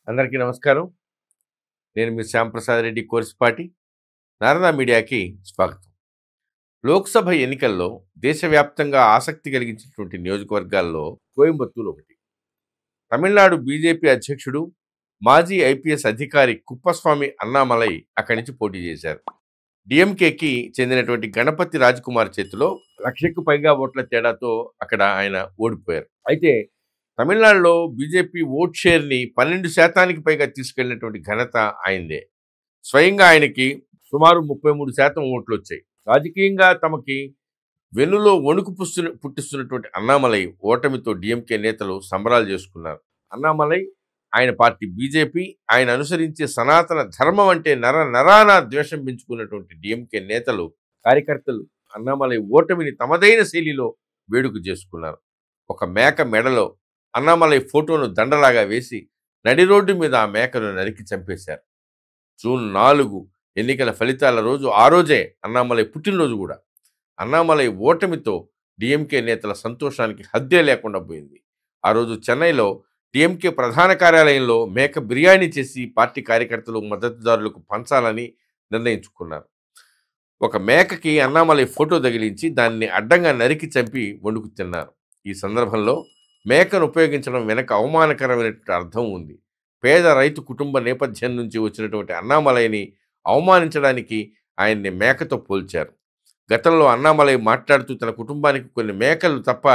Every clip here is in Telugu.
అందరికీ నమస్కారం. నేను మీ శ్యాంప్రసాద్ రెడ్డి కోర్సుపాటి. నారదా మీడియాకి స్వాగతం. లోక్సభ ఎన్నికల్లో దేశవ్యాప్తంగా ఆసక్తి కలిగించినటువంటి నియోజకవర్గాల్లో కోయంబత్తూరు ఒకటి. తమిళనాడు బీజేపీ అధ్యక్షుడు, మాజీ ఐపీఎస్ అధికారి కుప్పస్వామి అన్నామలై అక్కడి నుంచి పోటీ చేశారు. డిఎంకేకి చెందినటువంటి గణపతి రాజ్కుమార్ చేతిలో 1,00,000కు పైగా ఓట్ల తేడాతో అక్కడ ఆయన ఓడిపోయారు. అయితే తమిళనాడులో బీజేపీ ఓట్ షేర్ని 12% పైగా తీసుకెళ్లినటువంటి ఘనత ఆయనదే. స్వయంగా ఆయనకి సుమారు 33% ఓట్లు వచ్చాయి. రాజకీయంగా తమకి వెన్నులో వణుకు పుట్టిస్తున్నటువంటి అన్నామలై ఓటమితో డిఎంకే నేతలు సంబరాలు చేసుకున్నారు. అన్నామలై, ఆయన పార్టీ బీజేపీ, ఆయన అనుసరించే సనాతన ధర్మం అంటే నరాన ద్వేషం పెంచుకున్నటువంటి డిఎంకే నేతలు, కార్యకర్తలు అన్నామలై ఓటమిని తమదైన శైలిలో వేడుక చేసుకున్నారు. ఒక మేక మెడలో అన్నామలై ఫోటోను దండలాగా వేసి నడి రోడ్డు మీద ఆ మేకను నరికి చంపేశారు. జూన్ 4 ఎన్నికల ఫలితాల రోజు, ఆ రోజే అన్నామలై పుట్టినరోజు కూడా. అన్నామలై ఓటమితో డిఎంకే నేతల సంతోషానికి హద్దే లేకుండా పోయింది. ఆ రోజు చెన్నైలో డిఎంకే ప్రధాన కార్యాలయంలో మేక బిర్యానీ చేసి పార్టీ కార్యకర్తలు, మద్దతుదారులకు పంచాలని నిర్ణయించుకున్నారు. ఒక మేకకి అన్నామలై ఫోటో తగిలించి దాన్ని అడ్డంగా నరికి చంపి వండుకు తిన్నారు. ఈ సందర్భంలో మేకను ఉపయోగించడం వెనక అవమానకరమైనటువంటి అర్థం ఉంది. పేద రైతు కుటుంబ నేపథ్యం నుంచి వచ్చినటువంటి అన్నామలైని అవమానించడానికి ఆయన్ని మేకతో పోల్చారు. గతంలో అన్నామలై మాట్లాడుతూ తన కుటుంబానికి కొన్ని మేకలు తప్ప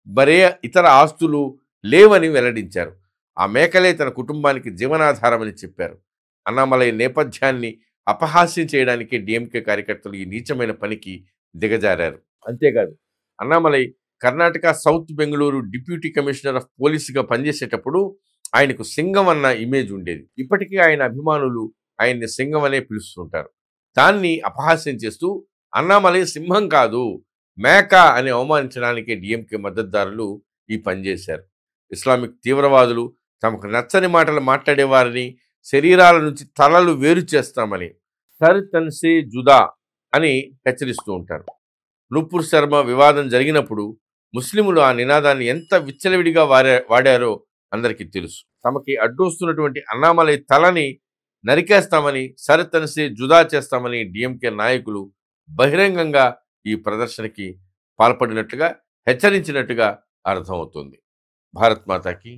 మరే ఇతర ఆస్తులు లేవని వెల్లడించారు. ఆ మేకలే తన కుటుంబానికి జీవనాధారమని చెప్పారు. అన్నామలై నేపథ్యాన్ని అపహాస్యం చేయడానికి డిఎంకే కార్యకర్తలు ఈ నీచమైన పనికి దిగజారారు. అంతేకాదు, Annamalai Karnataka south Bengaluru deputy commissioner of పోలీసుగా పనిచేసేటప్పుడు ఆయనకు సింగం అన్న ఇమేజ్ ఉండేది. ఇప్పటికీ ఆయన అభిమానులు ఆయన్ని సింగం అనే పిలుస్తుంటారు. దాన్ని అపహాస్యం చేస్తూ అన్నామలై సింహం కాదు, మేక అని అవమానించడానికి డిఎంకే మద్దతుదారులు ఈ పని చేశారు. ఇస్లామిక్ తీవ్రవాదులు తమకు నచ్చని మాటలు మాట్లాడేవారిని శరీరాల నుంచి తలలు వేరు చేస్తామని, సర్ తన్సే జుదా అని హెచ్చరిస్తూ ఉంటారు. నూపూర్ శర్మ వివాదం జరిగినప్పుడు ముస్లింలు ఆ నినాదాన్ని ఎంత విచ్చలవిడిగా వాడారో అందరికీ తెలుసు. తమకి అడ్డొస్తున్నటువంటి అన్నామలై తలని నరికేస్తామని, సర్ తన్సే జుదా చేస్తామని డిఎంకే నాయకులు బహిరంగంగా ఈ ప్రదర్శనకి పాల్పడినట్లుగా, హెచ్చరించినట్టుగా అర్థమవుతుంది. భారత్ మాతాకి